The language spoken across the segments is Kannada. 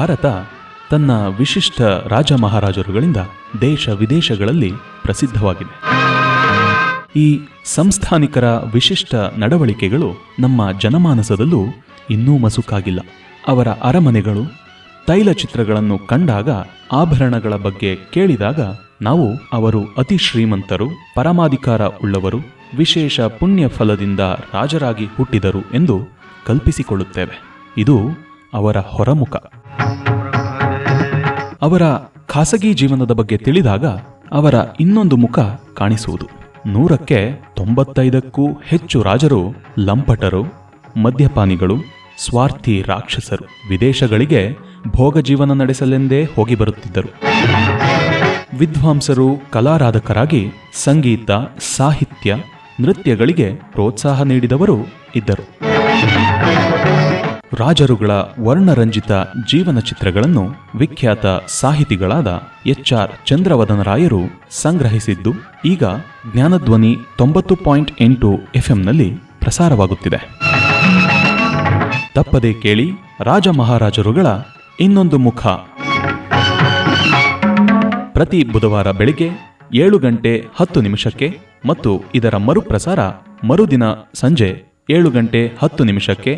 ಭಾರತ ತನ್ನ ವಿಶಿಷ್ಟ ರಾಜ ಮಹಾರಾಜರುಗಳಿಂದ ದೇಶ ವಿದೇಶಗಳಲ್ಲಿ ಪ್ರಸಿದ್ಧವಾಗಿದೆ. ಈ ಸಂಸ್ಥಾನಿಕರ ವಿಶಿಷ್ಟ ನಡವಳಿಕೆಗಳು ನಮ್ಮ ಜನಮಾನಸದಲ್ಲೂ ಇನ್ನೂ ಮಸುಕಾಗಿಲ್ಲ. ಅವರ ಅರಮನೆಗಳು, ತೈಲಚಿತ್ರಗಳನ್ನು ಕಂಡಾಗ, ಆಭರಣಗಳ ಬಗ್ಗೆ ಕೇಳಿದಾಗ ನಾವು ಅವರು ಅತಿ ಶ್ರೀಮಂತರು, ಪರಮಾಧಿಕಾರ ಉಳ್ಳವರು, ವಿಶೇಷ ಪುಣ್ಯ ಫಲದಿಂದ ರಾಜರಾಗಿ ಹುಟ್ಟಿದರು ಎಂದು ಕಲ್ಪಿಸಿಕೊಳ್ಳುತ್ತೇವೆ. ಇದು ಅವರ ಹೊರಮುಖ. ಅವರ ಖಾಸಗಿ ಜೀವನದ ಬಗ್ಗೆ ತಿಳಿದಾಗ ಅವರ ಇನ್ನೊಂದು ಮುಖ ಕಾಣಿಸುವುದು. 100ಕ್ಕೆ 95ಕ್ಕೂ ಹೆಚ್ಚು ರಾಜರು ಲಂಪಟರು, ಮದ್ಯಪಾನಿಗಳು, ಸ್ವಾರ್ಥಿ ರಾಕ್ಷಸರು. ವಿದೇಶಗಳಿಗೆ ಭೋಗ ಜೀವನ ನಡೆಸಲೆಂದೇ ಹೋಗಿ ಬರುತ್ತಿದ್ದರು. ವಿದ್ವಾಂಸರು, ಕಲಾರಾಧಕರಾಗಿ ಸಂಗೀತ, ಸಾಹಿತ್ಯ, ನೃತ್ಯಗಳಿಗೆ ಪ್ರೋತ್ಸಾಹ ನೀಡಿದವರು ಇದ್ದರು. ರಾಜರುಗಳ ವರ್ಣರಂಜಿತ ಜೀವನ ಚಿತ್ರಗಳನ್ನು ವಿಖ್ಯಾತ ಸಾಹಿತಿಗಳಾದ HR ಚಂದ್ರವದನರಾಯರು ಸಂಗ್ರಹಿಸಿದ್ದು ಈಗ ಜ್ಞಾನಧ್ವನಿ 90.8 FM ಪ್ರಸಾರವಾಗುತ್ತಿದೆ. ತಪ್ಪದೇ ಕೇಳಿ ರಾಜ ಮಹಾರಾಜರುಗಳ ಇನ್ನೊಂದು ಮುಖ. ಪ್ರತಿ ಬುಧವಾರ ಬೆಳಿಗ್ಗೆ 7:10 ಮತ್ತು ಇದರ ಮರುಪ್ರಸಾರ ಮರುದಿನ ಸಂಜೆ 7:10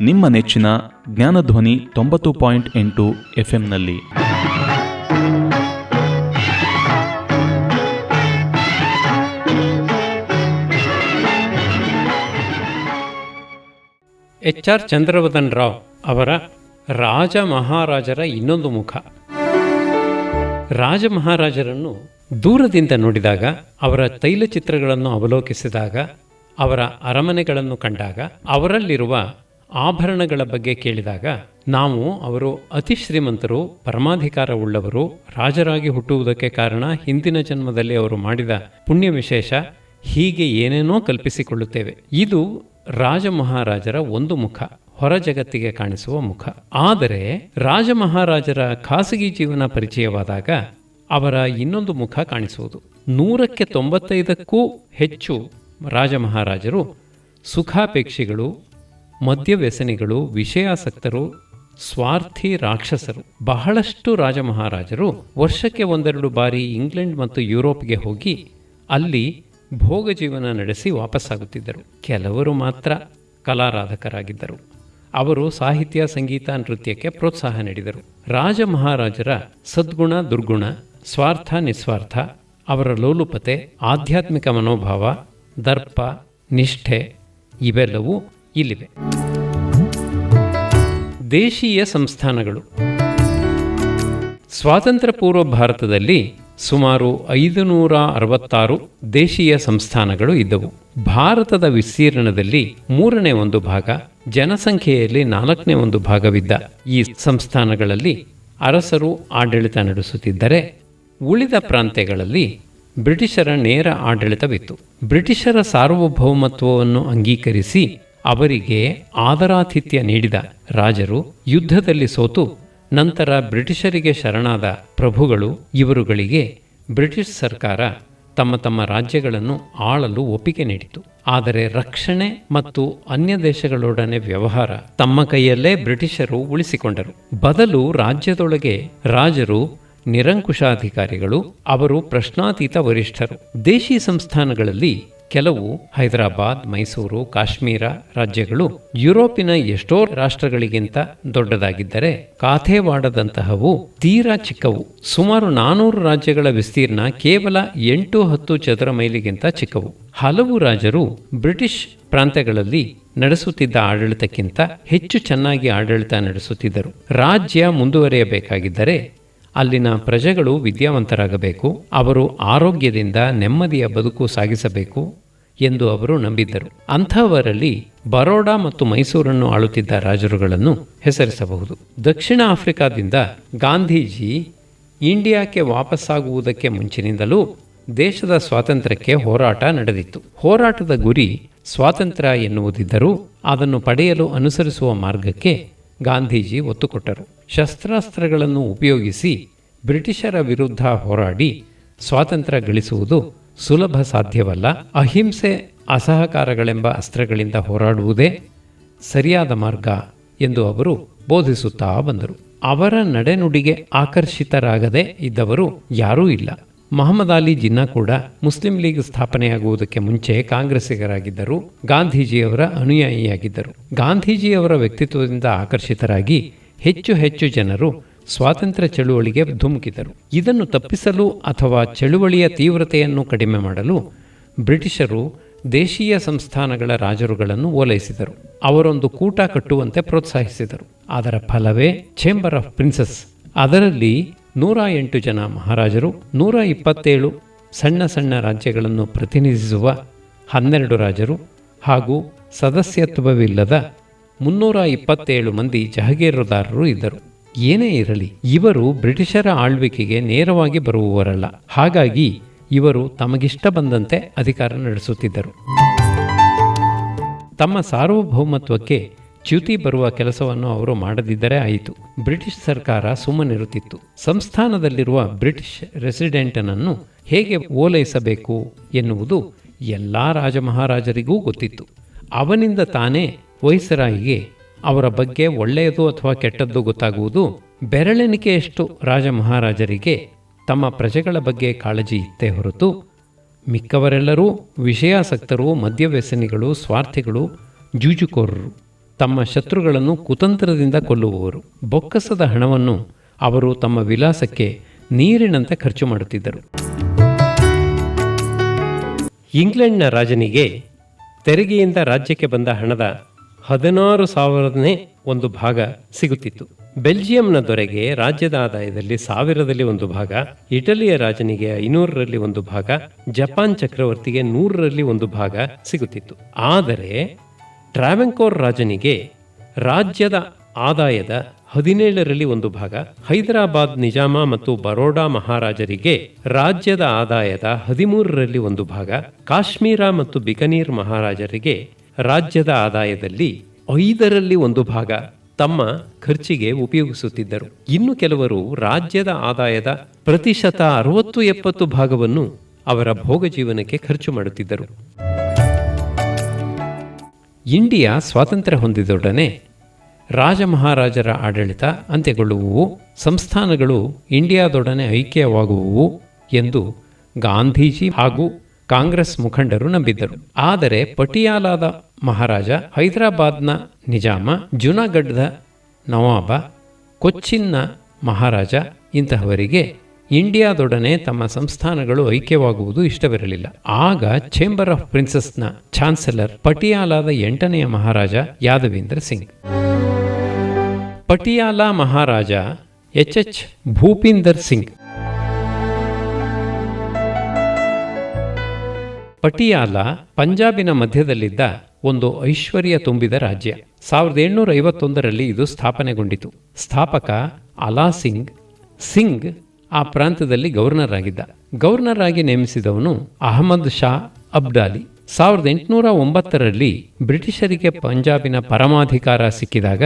ನಿಮ್ಮ ನೆಚ್ಚಿನ ಜ್ಞಾನಧ್ವನಿ 90.8 FM HR ಚಂದ್ರವದನ್ ರಾವ್ ಅವರ ರಾಜ ಮಹಾರಾಜರ ಇನ್ನೊಂದು ಮುಖ. ರಾಜ ಮಹಾರಾಜರನ್ನು ದೂರದಿಂದ ನೋಡಿದಾಗ, ಅವರ ತೈಲಚಿತ್ರಗಳನ್ನು ಅವಲೋಕಿಸಿದಾಗ, ಅವರ ಅರಮನೆಗಳನ್ನು ಕಂಡಾಗ, ಅವರಲ್ಲಿರುವ ಆಭರಣಗಳ ಬಗ್ಗೆ ಕೇಳಿದಾಗ ನಾವು ಅವರು ಅತಿ ಶ್ರೀಮಂತರು, ಪರಮಾಧಿಕಾರ ಉಳ್ಳವರು, ರಾಜರಾಗಿ ಹುಟ್ಟುವುದಕ್ಕೆ ಕಾರಣ ಹಿಂದಿನ ಜನ್ಮದಲ್ಲಿ ಅವರು ಮಾಡಿದ ಪುಣ್ಯ ವಿಶೇಷ, ಹೀಗೆ ಏನೇನೋ ಕಲ್ಪಿಸಿಕೊಳ್ಳುತ್ತೇವೆ. ಇದು ರಾಜ ಮಹಾರಾಜರ ಒಂದು ಮುಖ, ಹೊರ ಜಗತ್ತಿಗೆ ಕಾಣಿಸುವ ಮುಖ. ಆದರೆ ರಾಜ ಮಹಾರಾಜರ ಖಾಸಗಿ ಜೀವನ ಪರಿಚಯವಾದಾಗ ಅವರ ಇನ್ನೊಂದು ಮುಖ ಕಾಣಿಸುವುದು. 100ಕ್ಕೆ 95ಕ್ಕೂ ಹೆಚ್ಚು ರಾಜ ಮಹಾರಾಜರು ಸುಖಾಪೇಕ್ಷಿಗಳು, ಮದ್ಯವ್ಯಸನಿಗಳು, ವಿಷಯಾಸಕ್ತರು, ಸ್ವಾರ್ಥಿ ರಾಕ್ಷಸರು. ಬಹಳಷ್ಟು ರಾಜ ಮಹಾರಾಜರು ವರ್ಷಕ್ಕೆ 1-2 ಬಾರಿ ಇಂಗ್ಲೆಂಡ್ ಮತ್ತು ಯುರೋಪ್ಗೆ ಹೋಗಿ ಅಲ್ಲಿ ಭೋಗ ಜೀವನ ನಡೆಸಿ ವಾಪಸ್ಸಾಗುತ್ತಿದ್ದರು. ಕೆಲವರು ಮಾತ್ರ ಕಲಾರಾಧಕರಾಗಿದ್ದರು. ಅವರು ಸಾಹಿತ್ಯ, ಸಂಗೀತ, ನೃತ್ಯಕ್ಕೆ ಪ್ರೋತ್ಸಾಹ ನೀಡಿದರು. ರಾಜ ಮಹಾರಾಜರ ಸದ್ಗುಣ, ದುರ್ಗುಣ, ಸ್ವಾರ್ಥ, ನಿಸ್ವಾರ್ಥ, ಅವರ ಲೋಲುಪತೆ, ಆಧ್ಯಾತ್ಮಿಕ ಮನೋಭಾವ, ದರ್ಪ, ನಿಷ್ಠೆ ಇವೆಲ್ಲವೂ ಇಲ್ಲಿವೆ. ದೇಶೀಯ ಸಂಸ್ಥಾನಗಳು. ಸ್ವಾತಂತ್ರ್ಯ ಪೂರ್ವ ಭಾರತದಲ್ಲಿ ಸುಮಾರು 566 ದೇಶೀಯ ಸಂಸ್ಥಾನಗಳು ಇದ್ದವು. ಭಾರತದ ವಿಸ್ತೀರ್ಣದಲ್ಲಿ 1/3 ಭಾಗ, ಜನಸಂಖ್ಯೆಯಲ್ಲಿ 4/1 ಭಾಗವಿದ್ದ ಈ ಸಂಸ್ಥಾನಗಳಲ್ಲಿ ಅರಸರು ಆಡಳಿತ ನಡೆಸುತ್ತಿದ್ದರೆ, ಉಳಿದ ಪ್ರಾಂತ್ಯಗಳಲ್ಲಿ ಬ್ರಿಟಿಷರ ನೇರ ಆಡಳಿತವಿತ್ತು. ಬ್ರಿಟಿಷರ ಸಾರ್ವಭೌಮತ್ವವನ್ನು ಅಂಗೀಕರಿಸಿ ಅವರಿಗೆ ಆದರಾತಿಥ್ಯ ನೀಡಿದ ರಾಜರು ಯುದ್ಧದಲ್ಲಿ ಸೋತು ನಂತರ ಬ್ರಿಟಿಷರಿಗೆ ಶರಣಾದ ಪ್ರಭುಗಳು. ಇವರುಗಳಿಗೆ ಬ್ರಿಟಿಷ್ ಸರ್ಕಾರ ತಮ್ಮ ತಮ್ಮ ರಾಜ್ಯಗಳನ್ನು ಆಳಲು ಒಪ್ಪಿಗೆ ನೀಡಿತು. ಆದರೆ ರಕ್ಷಣೆ ಮತ್ತು ಅನ್ಯ ದೇಶಗಳೊಡನೆ ವ್ಯವಹಾರ ತಮ್ಮ ಕೈಯಲ್ಲೇ ಬ್ರಿಟಿಷರು ಉಳಿಸಿಕೊಂಡರು. ಬದಲು ರಾಜ್ಯದೊಳಗೆ ರಾಜರು ನಿರಂಕುಶಾಧಿಕಾರಿಗಳು, ಅವರು ಪ್ರಶ್ನಾತೀತ ವರಿಷ್ಠರು. ದೇಶಿ ಸಂಸ್ಥಾನಗಳಲ್ಲಿ ಕೆಲವು ಹೈದರಾಬಾದ್, ಮೈಸೂರು, ಕಾಶ್ಮೀರ ರಾಜ್ಯಗಳು ಯುರೋಪಿನ ಎಷ್ಟೋ ರಾಷ್ಟ್ರಗಳಿಗಿಂತ ದೊಡ್ಡದಾಗಿದ್ದರೆ, ಕಾಥೇವಾಡದಂತಹವು ತೀರಾ ಚಿಕ್ಕವು. ಸುಮಾರು 400 ರಾಜ್ಯಗಳ ವಿಸ್ತೀರ್ಣ ಕೇವಲ 8-10 ಚದರ ಮೈಲಿಗಿಂತ ಚಿಕ್ಕವು. ಹಲವು ರಾಜರು ಬ್ರಿಟಿಷ್ ಪ್ರಾಂತ್ಯಗಳಲ್ಲಿ ನಡೆಸುತ್ತಿದ್ದ ಆಡಳಿತಕ್ಕಿಂತ ಹೆಚ್ಚು ಚೆನ್ನಾಗಿ ಆಡಳಿತ ನಡೆಸುತ್ತಿದ್ದರು. ರಾಜ್ಯ ಮುಂದುವರಿಯಬೇಕಾಗಿದ್ದರೆ ಅಲ್ಲಿನ ಪ್ರಜೆಗಳು ವಿದ್ಯಾವಂತರಾಗಬೇಕು, ಅವರು ಆರೋಗ್ಯದಿಂದ ನೆಮ್ಮದಿಯ ಬದುಕು ಸಾಗಿಸಬೇಕು ಎಂದು ಅವರು ನಂಬಿದ್ದರು. ಅಂಥವರಲ್ಲಿ ಬರೋಡಾ ಮತ್ತು ಮೈಸೂರನ್ನು ಆಳುತ್ತಿದ್ದ ರಾಜರುಗಳನ್ನು ಹೆಸರಿಸಬಹುದು. ದಕ್ಷಿಣ ಆಫ್ರಿಕಾದಿಂದ ಗಾಂಧೀಜಿ ಇಂಡಿಯಾಕ್ಕೆ ವಾಪಸ್ಸಾಗುವುದಕ್ಕೆ ಮುಂಚಿನಿಂದಲೂ ದೇಶದ ಸ್ವಾತಂತ್ರ್ಯಕ್ಕೆ ಹೋರಾಟ ನಡೆದಿತ್ತು. ಹೋರಾಟದ ಗುರಿ ಸ್ವಾತಂತ್ರ್ಯ ಎನ್ನುವುದಿದ್ದರೂ ಅದನ್ನು ಪಡೆಯಲು ಅನುಸರಿಸುವ ಮಾರ್ಗಕ್ಕೆ ಗಾಂಧೀಜಿ ಒತ್ತು ಕೊಟ್ಟರು. ಶಸ್ತ್ರಾಸ್ತ್ರಗಳನ್ನು ಉಪಯೋಗಿಸಿ ಬ್ರಿಟಿಷರ ವಿರುದ್ಧ ಹೋರಾಡಿ ಸ್ವಾತಂತ್ರ್ಯ ಗಳಿಸುವುದು ಸುಲಭ ಸಾಧ್ಯವಲ್ಲ. ಅಹಿಂಸೆ, ಅಸಹಕಾರಗಳೆಂಬ ಅಸ್ತ್ರಗಳಿಂದ ಹೋರಾಡುವುದೇ ಸರಿಯಾದ ಮಾರ್ಗ ಎಂದು ಅವರು ಬೋಧಿಸುತ್ತಾ ಬಂದರು. ಅವರ ನಡೆನುಡಿಗೆ ಆಕರ್ಷಿತರಾಗದೆ ಇದ್ದವರು ಯಾರೂ ಇಲ್ಲ. ಮಹಮ್ಮದ್ ಅಲಿ ಜಿನ್ನಾ ಕೂಡ ಮುಸ್ಲಿಂ ಲೀಗ್ ಸ್ಥಾಪನೆಯಾಗುವುದಕ್ಕೆ ಮುಂಚೆ ಕಾಂಗ್ರೆಸ್ಸಿಗರಾಗಿದ್ದರು. ಗಾಂಧೀಜಿಯವರ ಅನುಯಾಯಿಯಾಗಿದ್ದರು. ಗಾಂಧೀಜಿಯವರ ವ್ಯಕ್ತಿತ್ವದಿಂದ ಆಕರ್ಷಿತರಾಗಿ ಹೆಚ್ಚು ಹೆಚ್ಚು ಜನರು ಸ್ವಾತಂತ್ರ್ಯ ಚಳುವಳಿಗೆ ಧುಮುಕಿದರು. ಇದನ್ನು ತಪ್ಪಿಸಲು ಅಥವಾ ಚಳುವಳಿಯ ತೀವ್ರತೆಯನ್ನು ಕಡಿಮೆ ಮಾಡಲು ಬ್ರಿಟಿಷರು ದೇಶೀಯ ಸಂಸ್ಥಾನಗಳ ರಾಜರುಗಳನ್ನು ಓಲೈಸಿದರು. ಅವರೊಂದು ಕೂಟ ಕಟ್ಟುವಂತೆ ಪ್ರೋತ್ಸಾಹಿಸಿದರು. ಅದರ ಫಲವೇ ಚೇಂಬರ್ ಆಫ್ ಪ್ರಿನ್ಸಸ್. ಅದರಲ್ಲಿ 108 ಜನ ಮಹಾರಾಜರು, 127 ಸಣ್ಣ ಸಣ್ಣ ರಾಜ್ಯಗಳನ್ನು ಪ್ರತಿನಿಧಿಸುವ 12 ರಾಜರು ಹಾಗೂ ಸದಸ್ಯತ್ವವಿಲ್ಲದ 327 ಮಂದಿ ಜಹಗೀರುದಾರರು ಇದ್ದರು. ಏನೇ ಇರಲಿ, ಇವರು ಬ್ರಿಟಿಷರ ಆಳ್ವಿಕೆಗೆ ನೇರವಾಗಿ ಬರುವವರಲ್ಲ. ಹಾಗಾಗಿ ಇವರು ತಮಗಿಷ್ಟ ಬಂದಂತೆ ಅಧಿಕಾರ ನಡೆಸುತ್ತಿದ್ದರು. ತಮ್ಮ ಸಾರ್ವಭೌಮತ್ವಕ್ಕೆ ಚ್ಯುತಿ ಬರುವ ಕೆಲಸವನ್ನು ಅವರು ಮಾಡದಿದ್ದರೆ ಆಯಿತು. ಬ್ರಿಟಿಷ್ ಸರ್ಕಾರ ಸುಮ್ಮನಿರುತ್ತಿತ್ತು. ಸಂಸ್ಥಾನದಲ್ಲಿರುವ ಬ್ರಿಟಿಷ್ ರೆಸಿಡೆಂಟನನ್ನು ಹೇಗೆ ಓಲೈಸಬೇಕು ಎನ್ನುವುದು ಎಲ್ಲ ರಾಜಮಹಾರಾಜರಿಗೂ ಗೊತ್ತಿತ್ತು. ಅವನಿಂದ ತಾನೇ ವೈಸರಾಯಿಗೆ ಅವರ ಬಗ್ಗೆ ಒಳ್ಳೆಯದು ಅಥವಾ ಕೆಟ್ಟದ್ದು ಗೊತ್ತಾಗುವುದು. ಬೆರಳೆಣಿಕೆಯಷ್ಟು ರಾಜಮಹಾರಾಜರಿಗೆ ತಮ್ಮ ಪ್ರಜೆಗಳ ಬಗ್ಗೆ ಕಾಳಜಿ ಇತ್ತೇ ಹೊರತು ಮಿಕ್ಕವರೆಲ್ಲರೂ ವಿಷಯಾಸಕ್ತರು, ಮದ್ಯವ್ಯಸನಿಗಳು, ಸ್ವಾರ್ಥಿಗಳು, ಜೂಜುಕೋರರು, ತಮ್ಮ ಶತ್ರುಗಳನ್ನು ಕುತಂತ್ರದಿಂದ ಕೊಲ್ಲುವವರು. ಬೊಕ್ಕಸದ ಹಣವನ್ನು ಅವರು ತಮ್ಮ ವಿಲಾಸಕ್ಕೆ ನೀರಿನಂತೆ ಖರ್ಚು ಮಾಡುತ್ತಿದ್ದರು. ಇಂಗ್ಲೆಂಡ್ನ ರಾಜನಿಗೆ ತೆರಿಗೆಯಿಂದ ರಾಜ್ಯಕ್ಕೆ ಬಂದ ಹಣದ 16,000ನೇ ಒಂದು ಭಾಗ ಸಿಗುತ್ತಿತ್ತು. ಬೆಲ್ಜಿಯಂನ ದೊರೆಗೆ ರಾಜ್ಯದ ಆದಾಯದಲ್ಲಿ 1000ರಲ್ಲಿ ಒಂದು ಭಾಗ, ಇಟಲಿಯ ರಾಜನಿಗೆ 500ರಲ್ಲಿ ಒಂದು ಭಾಗ, ಜಪಾನ್ ಚಕ್ರವರ್ತಿಗೆ 100ರಲ್ಲಿ ಒಂದು ಭಾಗ ಸಿಗುತ್ತಿತ್ತು. ಆದರೆ ಟ್ರಾವೆಂಕೋರ್ ರಾಜನಿಗೆ ರಾಜ್ಯದ ಆದಾಯದ 17ರಲ್ಲಿ ಒಂದು ಭಾಗ, ಹೈದರಾಬಾದ್ ನಿಜಾಮ ಮತ್ತು ಬರೋಡಾ ಮಹಾರಾಜರಿಗೆ ರಾಜ್ಯದ ಆದಾಯದ 13ರಲ್ಲಿ ಒಂದು ಭಾಗ, ಕಾಶ್ಮೀರ ಮತ್ತು ಬಿಕನೀರ್ ಮಹಾರಾಜರಿಗೆ ರಾಜ್ಯದ ಆದಾಯದಲ್ಲಿ 5ರಲ್ಲಿ ಒಂದು ಭಾಗ ತಮ್ಮ ಖರ್ಚಿಗೆ ಉಪಯೋಗಿಸುತ್ತಿದ್ದರು. ಇನ್ನು ಕೆಲವರು ರಾಜ್ಯದ ಆದಾಯದ ಪ್ರತಿಶತ 60-70 ಭಾಗವನ್ನು ಅವರ ಭೋಗ ಜೀವನಕ್ಕೆ ಖರ್ಚು ಮಾಡುತ್ತಿದ್ದರು. ಇಂಡಿಯಾ ಸ್ವಾತಂತ್ರ್ಯ ಹೊಂದಿದೊಡನೆ ರಾಜಮಹಾರಾಜರ ಆಡಳಿತ ಅಂತ್ಯಗೊಳ್ಳುವುವು, ಸಂಸ್ಥಾನಗಳು ಇಂಡಿಯಾದೊಡನೆ ಐಕ್ಯವಾಗುವುವು ಎಂದು ಗಾಂಧೀಜಿ ಹಾಗೂ ಕಾಂಗ್ರೆಸ್ ಮುಖಂಡರು ನಂಬಿದ್ದರು. ಆದರೆ ಪಟಿಯಾಲಾದ ಮಹಾರಾಜ, ಹೈದರಾಬಾದ್ನ ನಿಜಾಮ, ಜುನಾಗಢದ ನವಾಬ, ಕೊಚ್ಚಿನ್ನ ಮಹಾರಾಜ ಇಂತಹವರಿಗೆ ಇಂಡಿಯಾದೊಡನೆ ತಮ್ಮ ಸಂಸ್ಥಾನಗಳು ಐಕ್ಯವಾಗುವುದು ಇಷ್ಟವಿರಲಿಲ್ಲ. ಆಗ ಚೇಂಬರ್ ಆಫ್ ಪ್ರಿನ್ಸಸ್ನ ಚಾನ್ಸಲರ್ ಪಟಿಯಾಲಾದ 8ನೇ ಮಹಾರಾಜ ಯಾದವೇಂದ್ರ ಸಿಂಗ್. ಪಟಿಯಾಲಾ ಮಹಾರಾಜ ಎಚ್ ಭೂಪಿಂದರ್ ಸಿಂಗ್. ಪಟಿಯಾಲಾ ಪಂಜಾಬಿನ ಮಧ್ಯದಲ್ಲಿದ್ದ ಒಂದು ಐಶ್ವರ್ಯ ತುಂಬಿದ ರಾಜ್ಯ. 1751ರಲ್ಲಿ ಇದು ಸ್ಥಾಪನೆಗೊಂಡಿತು. ಸ್ಥಾಪಕ ಅಲಾ ಸಿಂಗ್. ಸಿಂಗ್ ಆ ಪ್ರಾಂತದಲ್ಲಿ ಗವರ್ನರ್ ಆಗಿದ್ದ. ಗವರ್ನರ್ ಆಗಿ ನೇಮಿಸಿದವನು ಅಹಮದ್ ಶಾ ಅಬ್ದಾಲಿ. 1809ರಲ್ಲಿ ಬ್ರಿಟಿಷರಿಗೆ ಪಂಜಾಬಿನ ಪರಮಾಧಿಕಾರ ಸಿಕ್ಕಿದಾಗ